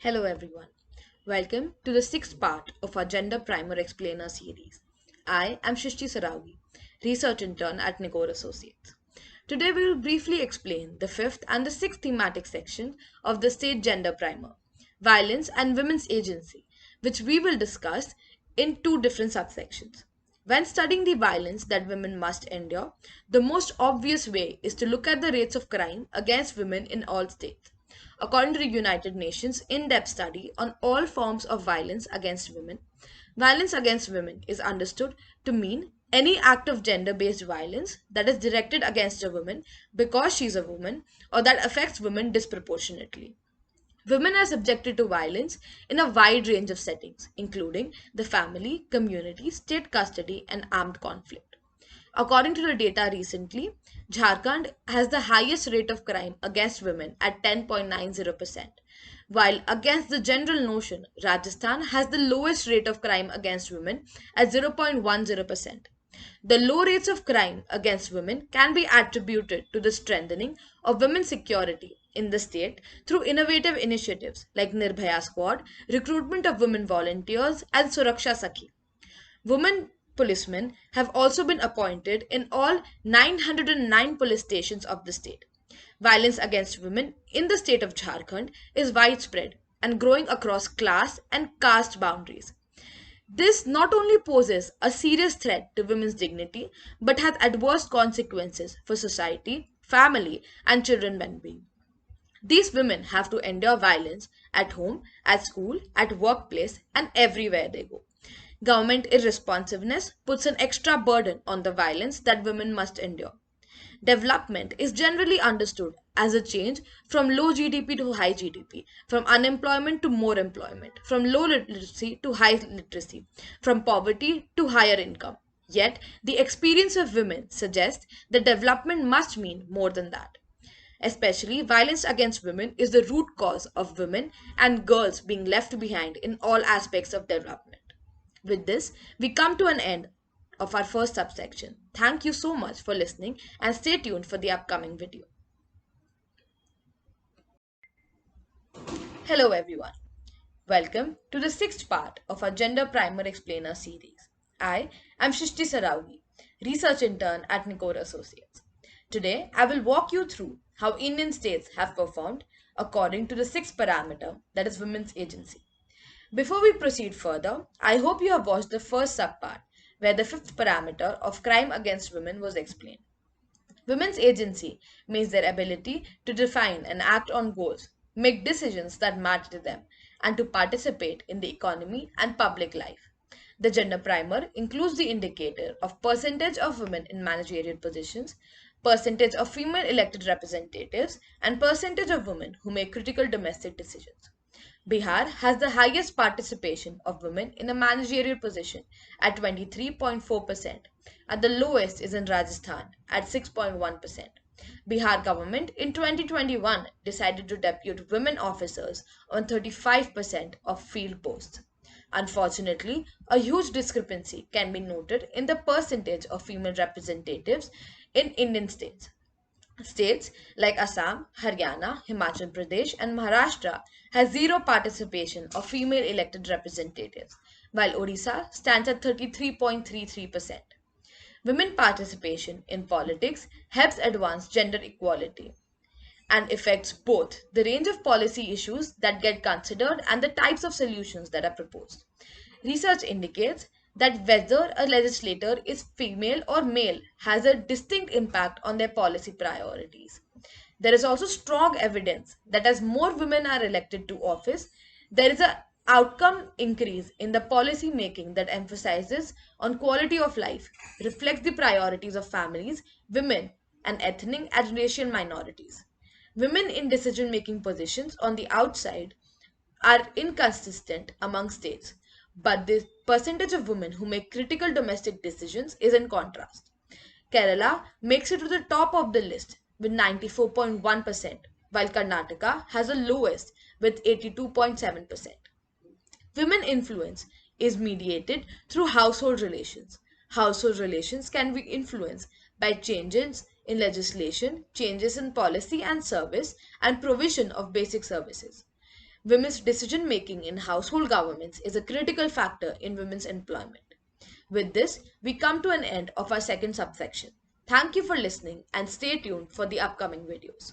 Hello everyone. Welcome to the sixth part of our Gender Primer Explainer series. I am Shishti Sarawi, research intern at Nicor Associates. Today we will briefly explain the fifth and the sixth thematic section of the State Gender Primer, Violence and Women's Agency, which we will discuss in two different subsections. When studying the violence that women must endure, the most obvious way is to look at the rates of crime against women in all states. According to the United Nations in depth study on all forms of violence against women is understood to mean any act of gender based violence that is directed against a woman because she is a woman or that affects women disproportionately. Women are subjected to violence in a wide range of settings, including the family, community, state custody, and armed conflict. According to the data recently, Jharkhand has the highest rate of crime against women at 10.90%, while against the general notion, Rajasthan has the lowest rate of crime against women at 0.10%. The low rates of crime against women can be attributed to the strengthening of women's security in the state through innovative initiatives like Nirbhaya Squad, recruitment of women volunteers, and Suraksha Sakhi. Women policemen have also been appointed in all 909 police stations of the state. Violence against women in the state of Jharkhand is widespread and growing across class and caste boundaries. This not only poses a serious threat to women's dignity but has adverse consequences for society, family, and children well-being. These women have to endure violence at home, at school, at workplace, and everywhere they go. Government irresponsiveness puts an extra burden on the violence that women must endure. Development is generally understood as a change from low GDP to high GDP, from unemployment to more employment, from low literacy to high literacy, from poverty to higher income. Yet, the experience of women suggests that development must mean more than that. Especially, violence against women is the root cause of women and girls being left behind in all aspects of development. With this, we come to an end of our first subsection. Thank you so much for listening and stay tuned for the upcoming video. Hello everyone. Welcome to the sixth part of our Gender Primer Explainer series. I am Shishti Sarawi, research intern at Nicor Associates. Today, I will walk you through how Indian states have performed according to the sixth parameter, that is women's agency. Before we proceed further, I hope you have watched the first subpart where the fifth parameter of crime against women was explained. Women's agency means their ability to define and act on goals, make decisions that matter to them, and to participate in the economy and public life. The gender primer includes the indicator of percentage of women in managerial positions, percentage of female elected representatives, and percentage of women who make critical domestic decisions. Bihar has the highest participation of women in a managerial position at 23.4%, and the lowest is in Rajasthan at 6.1%. Bihar government in 2021 decided to depute women officers on 35% of field posts. Unfortunately, a huge discrepancy can be noted in the percentage of female representatives in Indian states. States like Assam, Haryana, Himachal Pradesh, and Maharashtra has zero participation of female elected representatives, while Odisha stands at 33.33%. Women participation in politics helps advance gender equality and affects both the range of policy issues that get considered and the types of solutions that are proposed. Research indicates that whether a legislator is female or male has a distinct impact on their policy priorities. There is also strong evidence that as more women are elected to office, there is a outcome increase in the policy making that emphasizes on quality of life, reflects the priorities of families, women, and ethnic and racial minorities. Women in decision making positions on the outside are inconsistent among states, but the percentage of women who make critical domestic decisions is in contrast. Kerala makes it to the top of the list with 94.1%, while Karnataka has the lowest with 82.7%. Women influence is mediated through household relations. Household relations can be influenced by changes in legislation, changes in policy and service, and provision of basic services. Women's decision making in household governments is a critical factor in women's employment. With this, we come to an end of our second subsection. Thank you for listening and stay tuned for the upcoming videos.